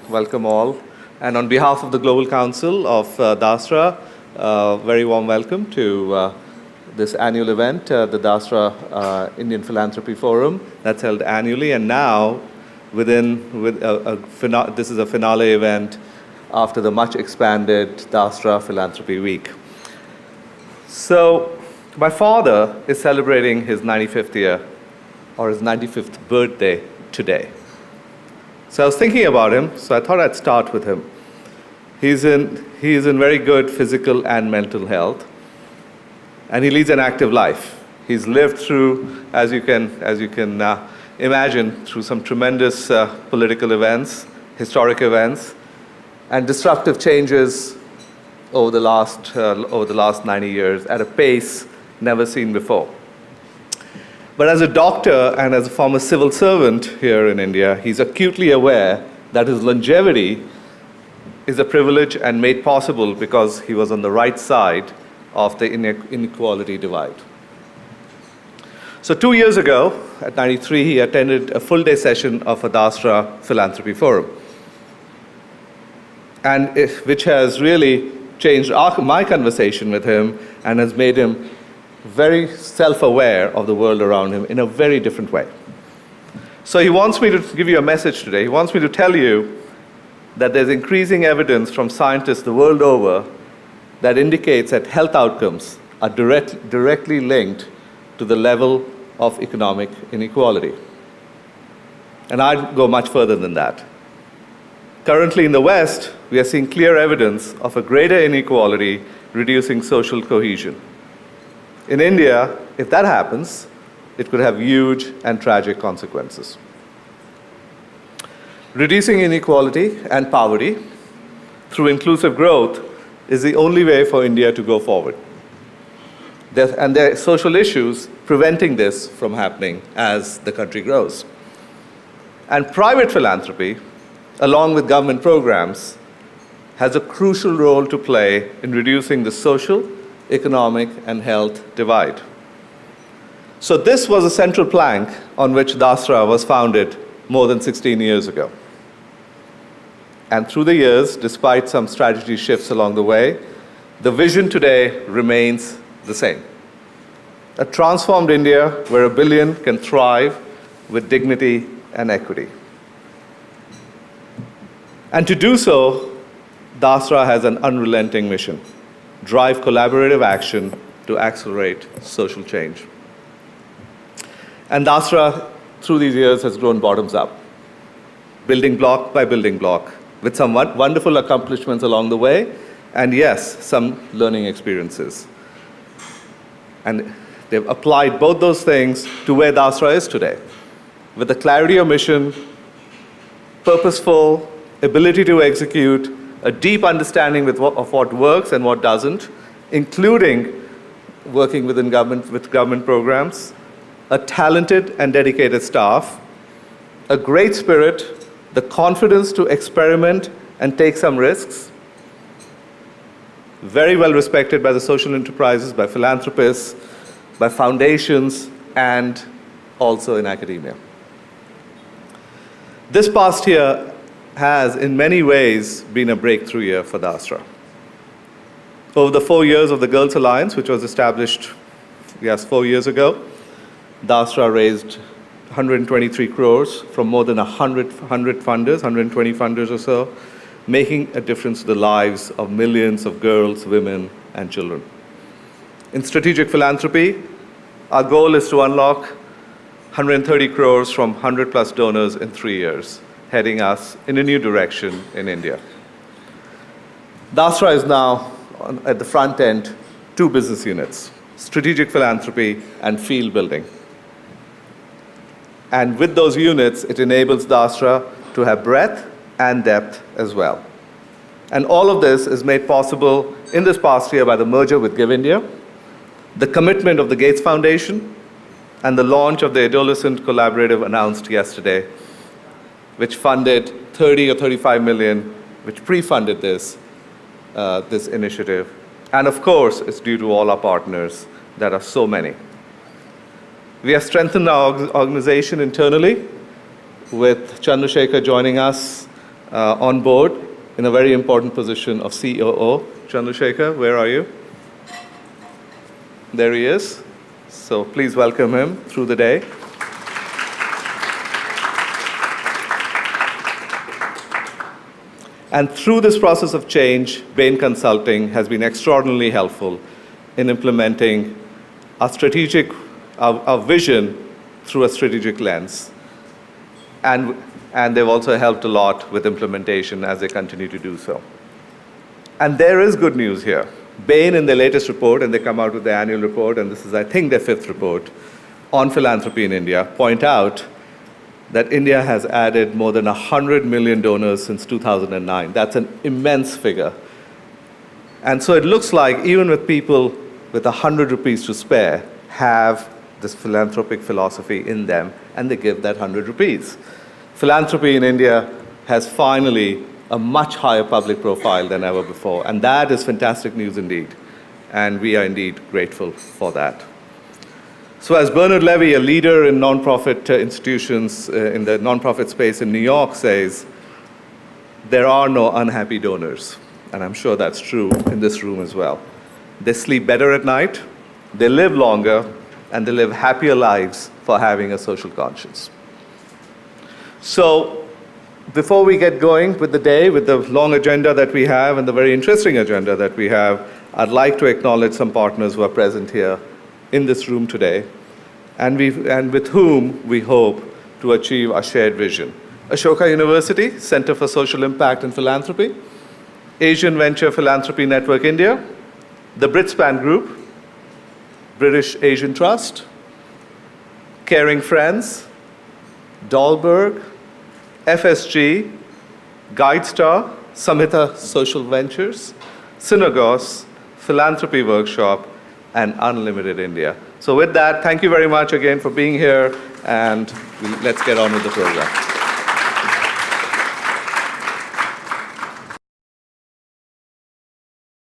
welcome all. And on behalf of the Global Council of Dasra, very warm welcome to this annual event, the Dasra Indian Philanthropy Forum, that's held annually. And now, this is a finale event after the much expanded Dasra Philanthropy Week. So, my father is celebrating his 95th year, or his 95th birthday today. So I was thinking about him, so I thought I'd start with him. He is in very good physical and mental health, and he leads an active life. He's lived through, as you can imagine, through some tremendous political events, historic events, and disruptive changes over the last 90 years at a pace never seen before. But as a doctor and as a former civil servant here in India, he's acutely aware that his longevity is a privilege and made possible because he was on the right side of the inequality divide. So 2 years ago, at 93, he attended a full-day session of a Dasra Philanthropy Forum, which has really changed my conversation with him and has made him very self-aware of the world around him in a very different way. So he wants me to give you a message today. He wants me to tell you that there's increasing evidence from scientists the world over that indicates that health outcomes are directly linked to the level of economic inequality. And I'd go much further than that. Currently in the West, we are seeing clear evidence of a greater inequality reducing social cohesion. In India, if that happens, it could have huge and tragic consequences. Reducing inequality and poverty through inclusive growth is the only way for India to go forward. And there are social issues preventing this from happening as the country grows. And private philanthropy, along with government programs, has a crucial role to play in reducing the social, economic, and health divide. So this was a central plank on which Dasra was founded more than 16 years ago. And through the years, despite some strategy shifts along the way, the vision today remains the same. A transformed India where 1 billion can thrive with dignity and equity. And to do so, Dasra has an unrelenting mission: drive collaborative action to accelerate social change. And Dasra, through these years, has grown bottoms up, building block by building block, with some wonderful accomplishments along the way, and yes, some learning experiences. And they've applied both those things to where Dasra is today, with the clarity of mission, purposeful ability to execute, a deep understanding of what works and what doesn't, including working with government programs, a talented and dedicated staff, a great spirit, the confidence to experiment and take some risks, very well respected by the social enterprises, by philanthropists, by foundations, and also in academia. This past year has, in many ways, been a breakthrough year for Dasra. Over the 4 years of the Girls Alliance, which was established, 4 years ago, Dasra raised 123 crores from more than 100 funders, 120 funders or so, making a difference to the lives of millions of girls, women, and children. In strategic philanthropy, our goal is to unlock 130 crores from 100 plus donors in 3 years, heading us in a new direction in India. Dasra is now, at the front end, 2 business units: strategic philanthropy and field building. And with those units, it enables Dasra to have breadth and depth as well. And all of this is made possible in this past year by the merger with Give India, the commitment of the Gates Foundation, and the launch of the Adolescent Collaborative announced yesterday, which funded 30 or 35 million, which pre-funded this initiative. And of course, it's due to all our partners. There are so many. We have strengthened our organization internally with Chandrasekhar joining us on board in a very important position of COO. Chandrasekhar, where are you? There he is. So please welcome him through the day. And through this process of change, Bain Consulting has been extraordinarily helpful in implementing our vision through a strategic lens. And they've also helped a lot with implementation as they continue to do so. And there is good news here. Bain, in their latest report, and they come out with their annual report, and this is, I think, their 5th report on philanthropy in India, point out that India has added more than 100 million donors since 2009. That's an immense figure. And so it looks like even with people with 100 rupees to spare have this philanthropic philosophy in them, and they give that 100 rupees. Philanthropy in India has finally a much higher public profile than ever before, and that is fantastic news indeed. And we are indeed grateful for that. So as Bernard Levy, a leader in nonprofit institutions in the nonprofit space in New York, says, there are no unhappy donors. And I'm sure that's true in this room as well. They sleep better at night, they live longer, and they live happier lives for having a social conscience. So before we get going with the day, with the long agenda that we have and the very interesting agenda that we have, I'd like to acknowledge some partners who are present here in this room today, and with whom we hope to achieve our shared vision. Ashoka University, Center for Social Impact and Philanthropy, Asian Venture Philanthropy Network India, the Britspan Group, British Asian Trust, Caring Friends, Dahlberg, FSG, GuideStar, Samhita Social Ventures, Synagos, Philanthropy Workshop, and Unlimited India. So with that, thank you very much again for being here, and let's get on with the program.